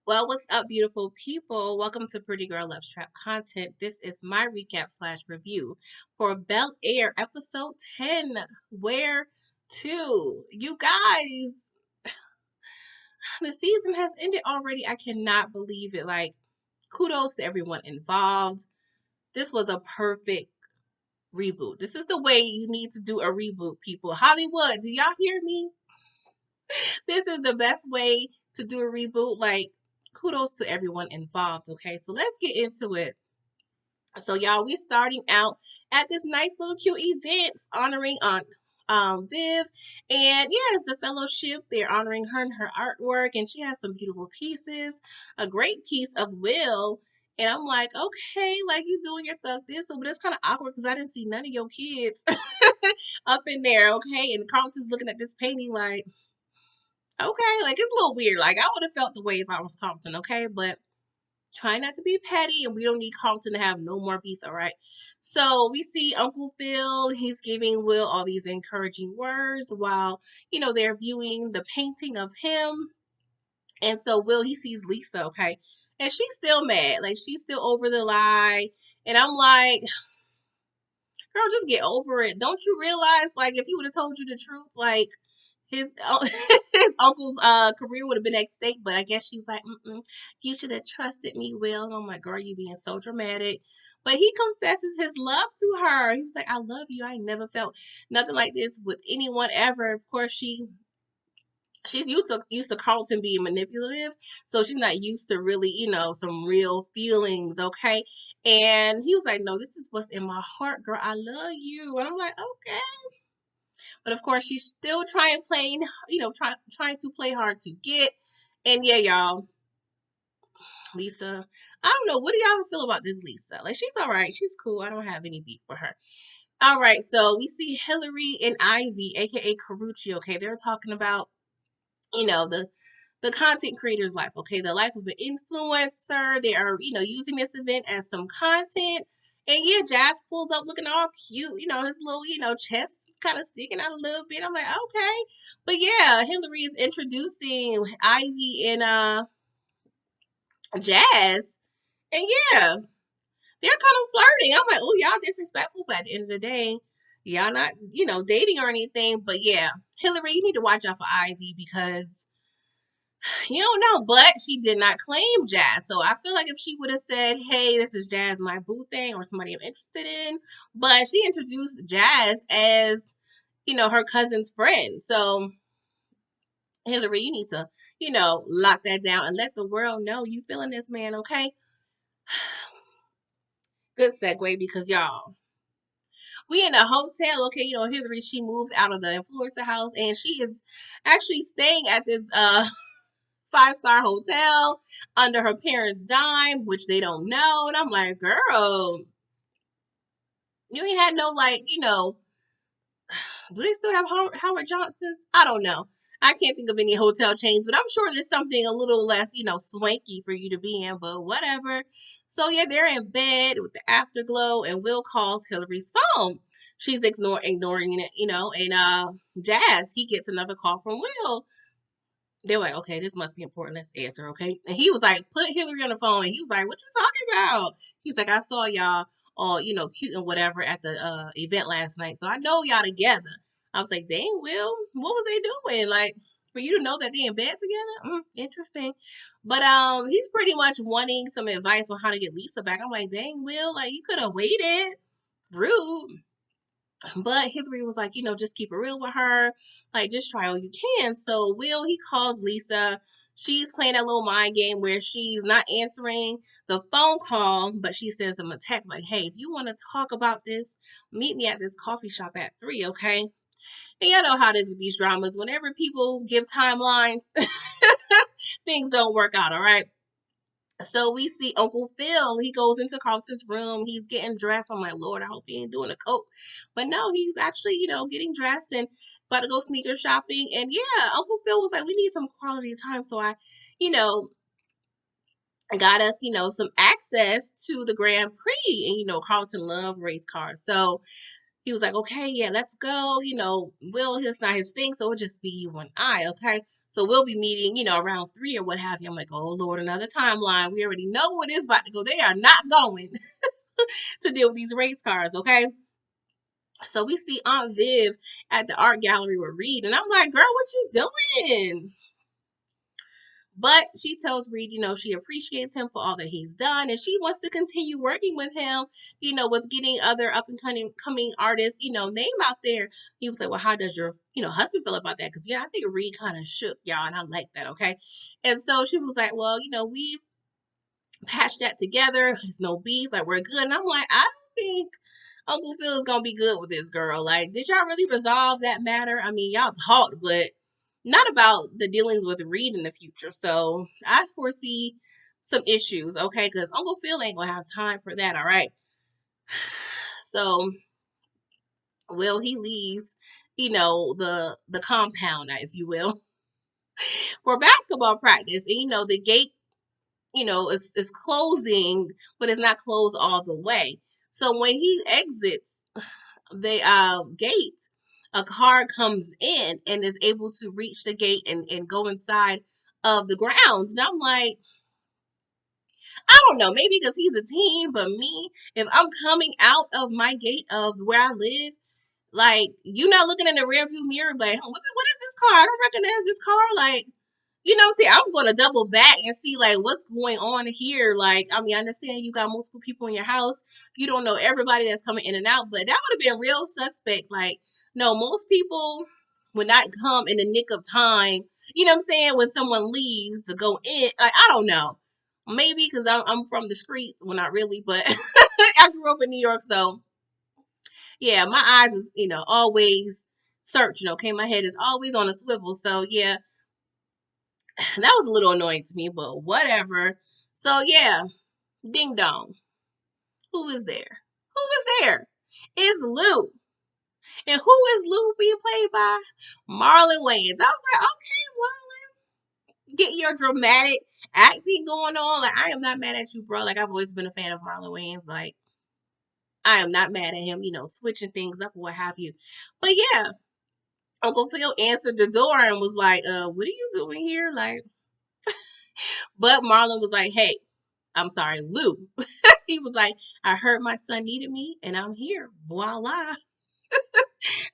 Well, what's up, beautiful people? Welcome to Pretty Girl Loves Trap Content. This is my recap slash review for Bel Air episode 10. Where to? You guys, the season has ended already. I cannot believe it. Like, kudos to everyone involved. This was a perfect reboot. This is the way you need to do a reboot, people. Hollywood, do y'all hear me? This is the best way to do a reboot. Like, kudos to everyone involved. Okay, so let's get into it. So y'all, we starting out at this nice little cute event honoring Aunt Viv, and yeah, it's the fellowship. They're honoring her and her artwork, and she has some beautiful pieces. A great piece of Will. And I'm like, okay, like you doing your thug this, but it's kind of awkward because I didn't see none of your kids up in there, okay? And Carlton's looking at this painting like, okay, like it's a little weird. Like I would have felt the way if I was Carlton, okay? But try not to be petty, and we don't need Carlton to have no more beef, all right? So we see Uncle Phil, he's giving Will all these encouraging words while, they're viewing the painting of him. And so Will, he sees Lisa, okay? And she's still mad. Like, she's still over the lie. And I'm like, girl, just get over it. Don't you realize, like, if he would have told you the truth, like, his his uncle's career would have been at stake, but I guess she was like, you should have trusted me, Will. And I'm like, girl, you being so dramatic. But he confesses his love to her. He was like, I love you. I never felt nothing like this with anyone ever. Of course, she's used to Carlton being manipulative, so she's not used to really, some real feelings, okay? And he was like, no, this is what's in my heart, girl. I love you. And I'm like, okay. But of course, she's still trying to play hard to get. And yeah, y'all, Lisa, I don't know. What do y'all feel about this Lisa? Like, she's all right. She's cool. I don't have any beef for her. All right, so we see Hillary and Ivy, aka Carucci. Okay, they're talking about, the content creator's life. Okay, the life of an influencer. They are, using this event as some content. And yeah, Jazz pulls up looking all cute. His little, chest kind of sticking out a little bit. I'm like, okay. But yeah, Hillary is introducing Ivy and Jazz. And yeah, they're kind of flirting. I'm like, oh, y'all disrespectful, but at the end of the day, y'all not, dating or anything. But yeah, Hillary, you need to watch out for Ivy because you don't know. But she did not claim Jazz. So I feel like if she would have said, hey, this is Jazz, my boo thing, or somebody I'm interested in. But she introduced Jazz as, her cousin's friend. So Hillary, you need to, lock that down and let the world know you feeling this man, okay? Good segue because y'all, we in a hotel, okay? Hillary, she moved out of the influencer house and she is actually staying at this 5-star hotel under her parents' dime, which they don't know. And I'm like, girl, you ain't had no, like, do they still have Howard Johnson's? I don't know. I can't think of any hotel chains, but I'm sure there's something a little less, swanky for you to be in, but whatever. So yeah, they're in bed with the afterglow, and Will calls Hillary's phone. She's ignoring it, and Jazz, he gets another call from Will. They're like, okay, this must be important. Let's answer, okay? And he was like, put Hillary on the phone. And he was like, what you talking about? He's like, I saw y'all all, cute and whatever at the event last night. So I know y'all together. I was like, dang, Will, what was they doing? Like, for you to know that they in bed together? Interesting. But he's pretty much wanting some advice on how to get Lisa back. I'm like, dang, Will, like, you could have waited. Rude. But Hillary was like, just keep it real with her. Like, just try all you can. So Will, he calls Lisa. She's playing that little mind game where she's not answering the phone call, but she sends him a text like, hey, if you want to talk about this, meet me at this coffee shop at 3, okay? And y'all know how it is with these dramas. Whenever people give timelines, things don't work out, all right? So we see Uncle Phil. He goes into Carlton's room. He's getting dressed. I'm like, Lord, I hope he ain't doing a coke. But no, he's actually, getting dressed and about to go sneaker shopping. And yeah, Uncle Phil was like, we need some quality time. So you know, I got us, some access to the Grand Prix. And, Carlton loved race cars. So he was like, okay, yeah, let's go. Will, it's not his thing. So it'll just be you and I, okay? So we'll be meeting, around 3 or what have you. I'm like, oh, Lord, another timeline. We already know what is about to go. They are not going to deal with these race cars, okay? So we see Aunt Viv at the art gallery with Reed. And I'm like, girl, what you doing? But she tells Reed, she appreciates him for all that he's done and she wants to continue working with him, with getting other up and coming artists, name out there. He was like, well, how does your, husband feel about that? Because, I think Reed kind of shook, y'all, and I like that, okay? And so she was like, well, we've patched that together. There's no beef. Like, we're good. And I'm like, I don't think Uncle Phil is going to be good with this girl. Like, did y'all really resolve that matter? I mean, y'all talked, but not about the dealings with Reed in the future. So I foresee some issues, okay? Because Uncle Phil ain't going to have time for that, all right? So, Will, he leaves, the compound, if you will, for basketball practice. And, the gate, is closing, but it's not closed all the way. So when he exits the gate, a car comes in and is able to reach the gate and go inside of the grounds. And I'm like, I don't know, maybe because he's a teen, but me, if I'm coming out of my gate of where I live, like, you not looking in the rearview mirror, like, what is this car? I don't recognize this car. Like, see, I'm going to double back and see, like, what's going on here. Like, I mean, I understand you got multiple people in your house. You don't know everybody that's coming in and out, but that would have been real suspect. Like, no, most people would not come in the nick of time. You know what I'm saying? When someone leaves to go in. Like, I don't know. Maybe because I'm from the streets. Well, not really, but I grew up in New York. So, yeah, my eyes is, always searching. Okay. My head is always on a swivel. So, yeah, that was a little annoying to me, but whatever. So yeah, ding dong. Who is there? Who is there? It's Lou. And who is Lou being played by? Marlon Wayans. I was like, okay, Marlon, get your dramatic acting going on. Like, I am not mad at you, bro. Like, I've always been a fan of Marlon Wayans. Like, I am not mad at him, switching things up or what have you. But yeah, Uncle Phil answered the door and was like, what are you doing here? Like, but Marlon was like, hey, I'm sorry, Lou. He was like, I heard my son needed me and I'm here. Voila.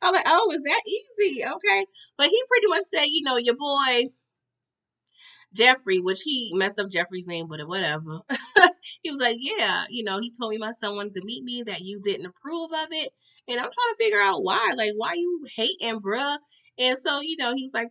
I'm like, oh, is that easy? Okay. But he pretty much said, your boy Jeffrey, which he messed up Jeffrey's name, but whatever. He was like, yeah, he told me my son wanted to meet me, that you didn't approve of it. And I'm trying to figure out why. Like, why you hating, bruh? And so, he was like,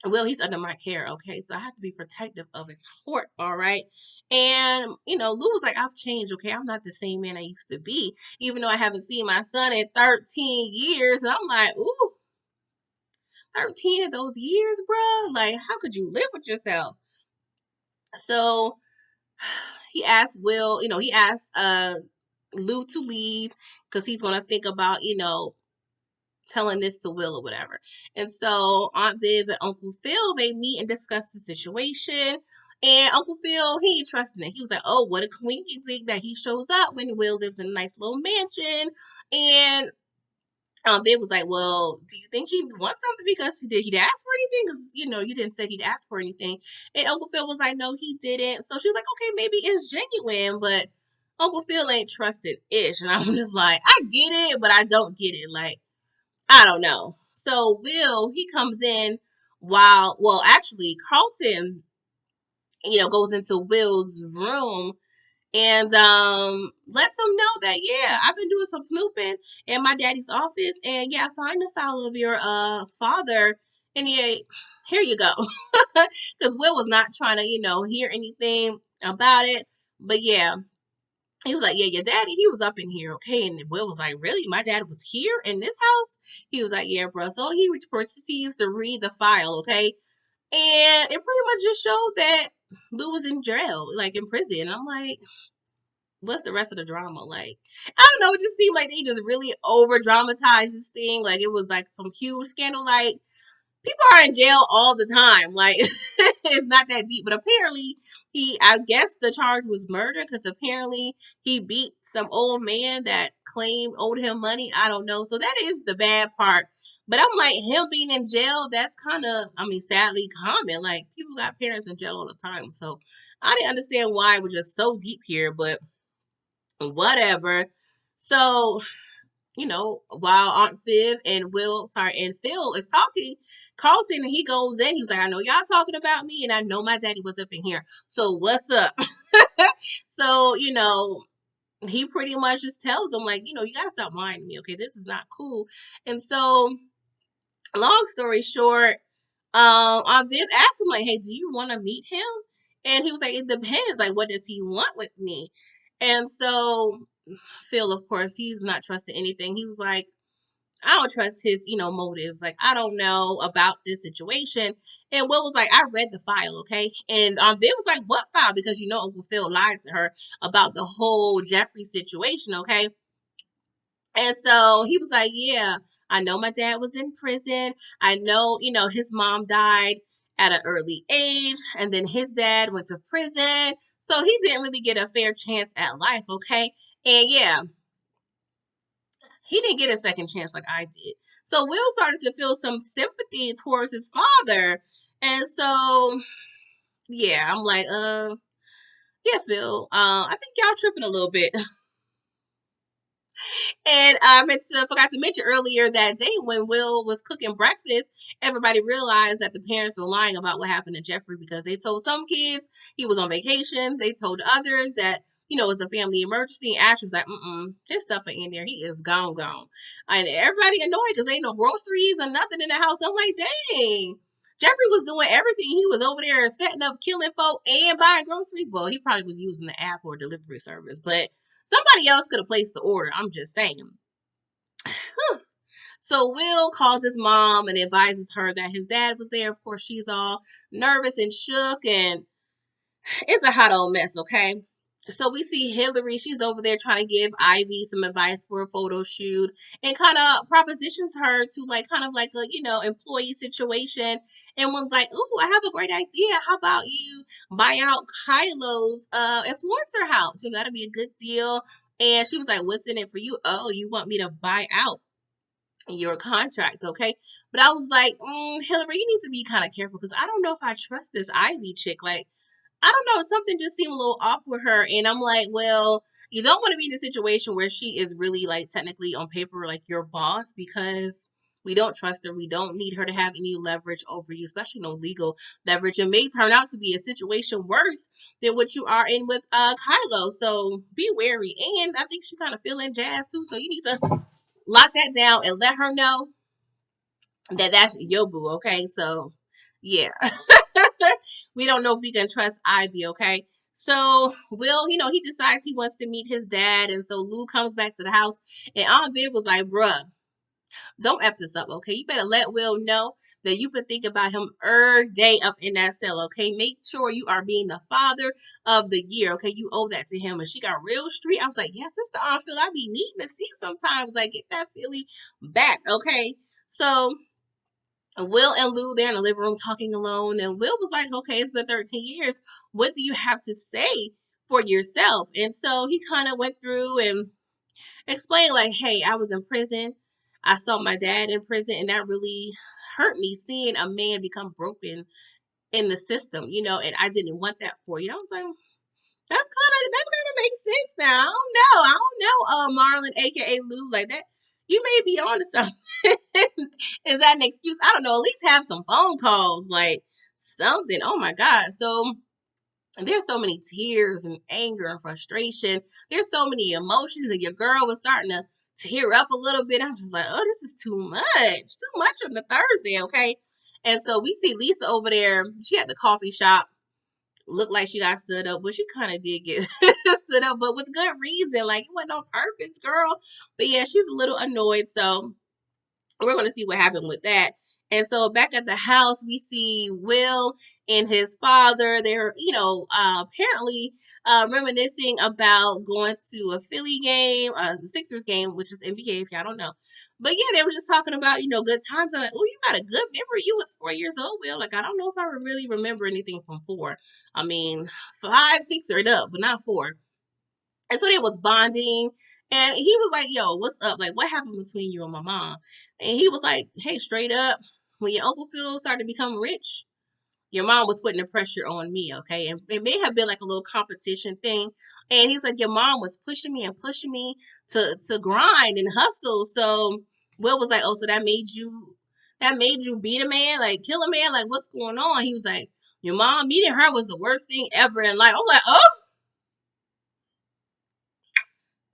well, he's under my care, okay? So I have to be protective of his heart, all right? And, Lou was like, I've changed, okay? I'm not the same man I used to be, even though I haven't seen my son in 13 years. And I'm like, ooh, 13 of those years, bro? Like, how could you live with yourself? So he asked he asked Lou to leave because he's going to think about, telling this to Will or whatever. And so Aunt Viv and Uncle Phil, they meet and discuss the situation. And Uncle Phil, he ain't trusting it. He was like, oh, what a coincidence that he shows up when Will lives in a nice little mansion. And Viv was like, well, do you think he wants something because he'd ask for anything? Because, you didn't say he'd ask for anything. And Uncle Phil was like, no, he didn't. So she was like, okay, maybe it's genuine, but Uncle Phil ain't trusted ish. And I'm just like, I get it, but I don't get it. Like, I don't know. So Will, he comes in actually Carlton, goes into Will's room and lets him know that, yeah, I've been doing some snooping in my daddy's office and yeah, I find the file of your father and yeah, here you go. Because Will was not trying to, hear anything about it. But yeah, he was like, yeah, your daddy, he was up in here, okay? And Will was like, really? My dad was here in this house? He was like, yeah, bro. So he proceeds to read the file, okay? And it pretty much just showed that Lou was in jail, like in prison. And I'm like, what's the rest of the drama? Like, I don't know. It just seemed like they just really over dramatized this thing. Like it was like some huge scandal. Like people are in jail all the time. Like it's not that deep. But apparently I guess the charge was murder because apparently he beat some old man that claimed owed him money. I don't know. So that is the bad part. But I'm like, him being in jail, that's kind of, I mean, sadly common. Like people got parents in jail all the time. So I didn't understand why it was just so deep here, but whatever. So while Aunt Viv and Phil is talking, Carlton, he goes in. He's like, I know y'all talking about me, and I know my daddy was up in here. So what's up? So, he pretty much just tells him, like, you gotta stop lying to me, okay? This is not cool. And so, long story short, Aunt Viv asked him, like, hey, do you want to meet him? And he was like, it depends. Like, what does he want with me? And so Phil, of course, he's not trusting anything. He was like, I don't trust his, motives. Like, I don't know about this situation. And Will was like, I read the file, okay? And Viv was like, what file? Because Uncle Phil lied to her about the whole Jeffrey situation, okay? And so he was like, yeah, I know my dad was in prison. I know, his mom died at an early age, and then his dad went to prison. So he didn't really get a fair chance at life, okay? And yeah, he didn't get a second chance like I did. So Will started to feel some sympathy towards his father. And so, yeah, I'm like, yeah, Phil, I think y'all tripping a little bit. And forgot to mention earlier that day when Will was cooking breakfast, everybody realized that the parents were lying about what happened to Jeffrey because they told some kids he was on vacation. They told others that, it was a family emergency. Ashley was like, his stuff ain't in there. He is gone. And everybody annoyed because ain't no groceries or nothing in the house. I'm like, dang. Jeffrey was doing everything. He was over there setting up, killing folk, and buying groceries. Well, he probably was using the app or delivery service, but somebody else could have placed the order. I'm just saying. So Will calls his mom and advises her that his dad was there. Of course, she's all nervous and shook, and it's a hot old mess, okay? So we see Hillary, she's over there trying to give Ivy some advice for a photo shoot and kind of propositions her to like kind of like a, employee situation and was like, ooh, I have a great idea. How about you buy out Kylo's influencer house? That'll be a good deal. And she was like, what's in it for you? Oh, you want me to buy out your contract, okay? But I was like, Hillary, you need to be kind of careful because I don't know if I trust this Ivy chick. Like, I don't know, something just seemed a little off with her. And I'm like, well, you don't want to be in a situation where she is really like technically on paper like your boss because we don't trust her. We don't need her to have any leverage over you, especially no legal leverage. It may turn out to be a situation worse than what you are in with Kylo. So be wary. And I think she kind of feeling jazz too. So you need to lock that down and let her know that that's your boo, okay? So, yeah. We don't know if we can trust Ivy, okay? So, Will, he decides he wants to meet his dad, and so Lou comes back to the house, and Aunt Viv was like, bruh, don't F this up, okay? You better let Will know that you've been thinking about him every day up in that cell, okay? Make sure you are being the father of the year, okay? You owe that to him. And she got real street. I was like, yes, this is the Aunt Phil I be needing to see sometimes. Like, get that Philly back, okay? So, Will and Lou, they're in the living room talking alone. And Will was like, okay, it's been 13 years. What do you have to say for yourself? And so he kind of went through and explained, like, hey, I was in prison. I saw my dad in prison, and that really hurt me seeing a man become broken in the system, and I didn't want that for you. I was like, that kind of makes sense now. I don't know, Marlon, aka Lou, like that. You may be on to something. Is that an excuse? I don't know. At least have some phone calls, like something. Oh my God. So there's so many tears and anger and frustration. There's so many emotions, and your girl was starting to tear up a little bit. I'm just like, oh, this is too much on the Thursday, okay? And so we see Lisa over there. She at the coffee shop. Looked like she got stood up, but she kind of did get stood up, but with good reason. Like it wasn't on purpose, girl. But yeah, she's a little annoyed. So we're gonna see what happened with that. And so back at the house, we see Will and his father. They're, apparently reminiscing about going to a Philly game, the Sixers game, which is NBA if y'all don't know. But yeah, they were just talking about, good times. I'm like, oh, you got a good memory. You was 4 years old, Will. Like, I don't know if I really remember anything from four. I mean, 5, 6 or it up, but not four. And so they was bonding. And he was like, yo, what's up? Like, what happened between you and my mom? And he was like, hey, straight up, when your Uncle Phil started to become rich, your mom was putting the pressure on me, okay? And it may have been like a little competition thing. And he's like, your mom was pushing me and pushing me to grind and hustle. So Will was like, oh, so that made you beat a man, like kill a man, like what's going on? He was like, your mom meeting her was the worst thing ever in life. I'm like, oh,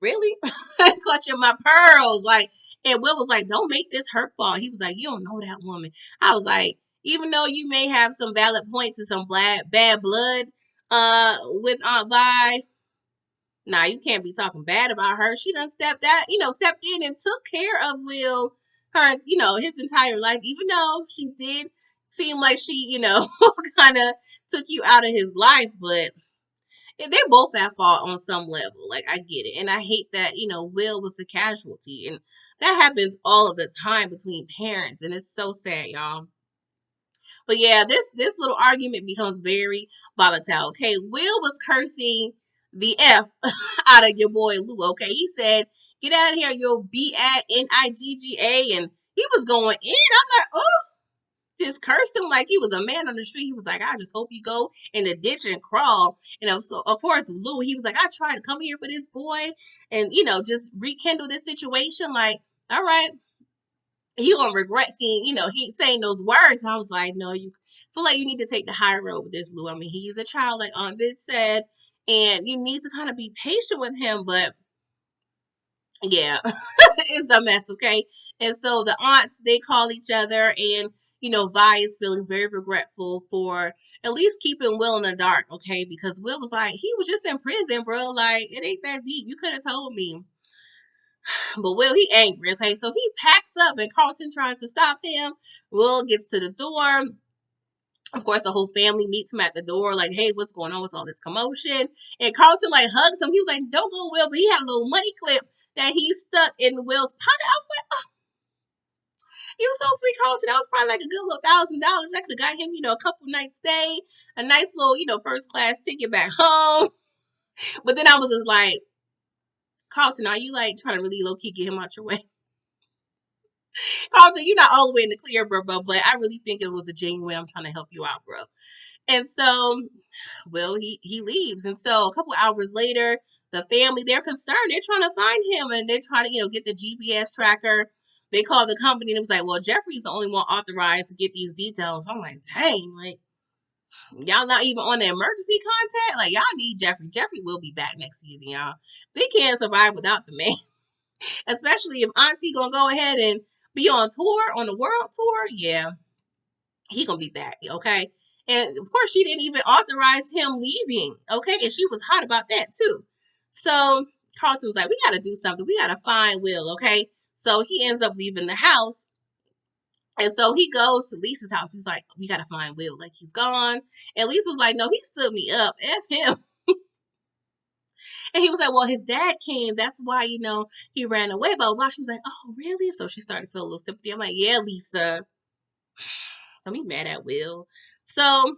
really? Clutching my pearls. Like, and Will was like, don't make this her fault. He was like, you don't know that woman. I was like, even though you may have some valid points and some bad blood with Aunt Vi, nah, you can't be talking bad about her. She done stepped in and took care of Will his entire life, even though she did seem like she, kind of took you out of his life, but they're both at fault on some level. Like I get it, and I hate that Will was a casualty, and that happens all of the time between parents, and it's so sad, y'all. But yeah, this little argument becomes very volatile. Okay, Will was cursing the f out of your boy Lou. Okay, he said, "Get out of here, you'll be at Nigga," and he was going in. I'm like, oh, just cursed him like he was a man on the street. He was like, I just hope you go in the ditch and crawl. So of course, Lou, he was like, I tried to come here for this boy and, just rekindle this situation. Like, all right, you gonna regret seeing, he saying those words. I was like, no, you feel like you need to take the high road with this, Lou. I mean, he's a child, like Aunt Vid said, and you need to kind of be patient with him, but yeah, it's a mess, okay? And so the aunts, they call each other, and Vi is feeling very regretful for at least keeping Will in the dark, okay? Because Will was like, he was just in prison, bro. Like, it ain't that deep. You could have told me. But Will, he angry, okay? So he packs up, and Carlton tries to stop him. Will gets to the door. Of course, the whole family meets him at the door, like, hey, what's going on? What's all this commotion? And Carlton, like, hugs him. He was like, don't go, Will. But he had a little money clip that he stuck in Will's pocket. I was like, oh, he was so sweet, Carlton. That was probably like a good little $1,000. I could have got him, a couple nights stay, a nice little, first class ticket back home. But then I was just like, Carlton, are you like trying to really low key get him out your way? Carlton, you're not all the way in the clear, bro, but I really think it was a genuine, I'm trying to help you out, bro. And so, well, he leaves. And so a couple hours later, the family, they're concerned. They're trying to find him, and they're trying to, get the GPS tracker. They called the company and it was like, well, Jeffrey's the only one authorized to get these details. I'm like, dang, like, y'all not even on the emergency contact? Like, y'all need Jeffrey. Jeffrey will be back next season, y'all. They can't survive without the man. Especially if Auntie gonna go ahead and be on tour, on the world tour. Yeah, he gonna be back, okay? And of course, she didn't even authorize him leaving, okay? And she was hot about that too. So Carlton was like, we gotta do something. We gotta find Will, okay? So he ends up leaving the house. And so he goes to Lisa's house. He's like, we gotta find Will. Like, he's gone. And Lisa was like, no, he stood me up. F him. And he was like, well, his dad came. That's why, he ran away. Blah, blah, blah. She was like, oh, really? So she started to feel a little sympathy. I'm like, yeah, Lisa. Don't be mad at Will. So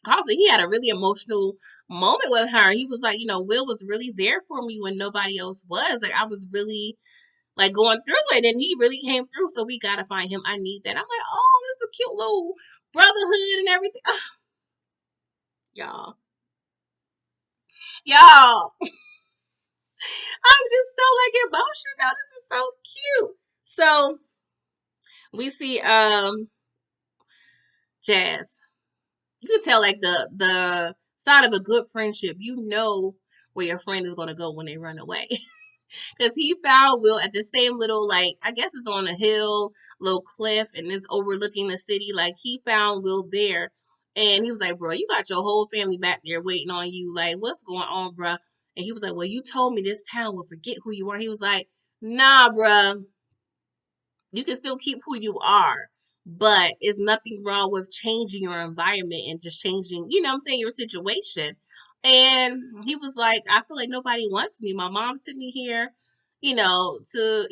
Carlton, he had a really emotional moment with her. He was like, Will was really there for me when nobody else was. Like, I was really like going through it, and he really came through. So we gotta find him. I need that. I'm like, oh, this is a cute little brotherhood and everything. Oh, y'all, y'all, I'm just so like emotional. This is so cute. So we see Jazz. You can tell like the side of a good friendship. You know where your friend is gonna go when they run away. Because he found Will at the same little, like, I guess it's on a hill, little cliff, and it's overlooking the city. Like, he found Will there. And he was like, bro, you got your whole family back there waiting on you. Like, what's going on, bro? And he was like, well, you told me this town will forget who you are. He was like, nah, bro, you can still keep who you are. but it's nothing wrong with changing your environment and just changing, you know what I'm saying, your situation. And he was like, I feel like nobody wants me. My mom sent me here, to,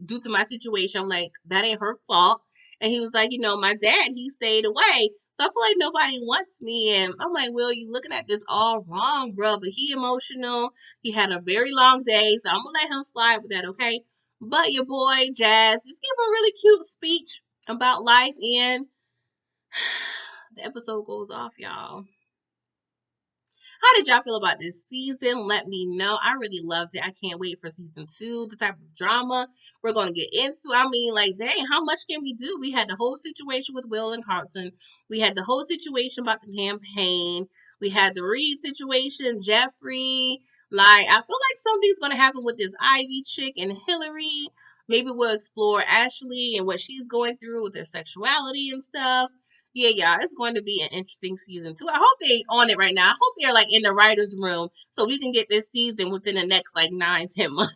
due to my situation. I'm like, that ain't her fault. And he was like, my dad, he stayed away. So I feel like nobody wants me. And I'm like, Will, you looking at this all wrong, bro. But he emotional. He had a very long day. So I'm going to let him slide with that, okay? But your boy, Jazz, just give a really cute speech about life, and the episode goes off, y'all. How did y'all feel about this season? Let me know. I really loved it. I can't wait for season 2, the type of drama we're going to get into. I mean, like, dang, how much can we do? We had the whole situation with Will and Carlton. We had the whole situation about the campaign. We had the Reed situation, Jeffrey. Like, I feel like something's going to happen with this Ivy chick and Hillary. Maybe we'll explore Ashley and what she's going through with her sexuality and stuff. Yeah, it's going to be an interesting season too. I hope they on it right now. I hope they're like in the writers' room so we can get this season within the next like 9-10 months.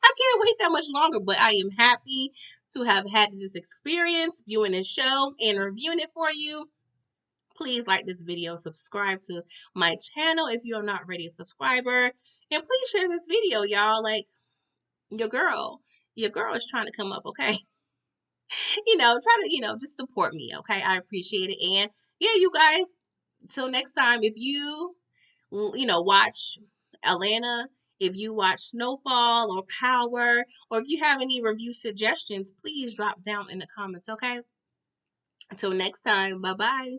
I can't wait that much longer, but I am happy to have had this experience viewing this show and reviewing it for you. Please like this video, subscribe to my channel if you're not already a subscriber, and please share this video, y'all. Like your girl is trying to come up, okay? Try to, just support me, okay? I appreciate it. And yeah, you guys, till next time, if you, watch Atlanta, if you watch Snowfall or Power, or if you have any review suggestions, please drop down in the comments, okay? Until next time, bye bye.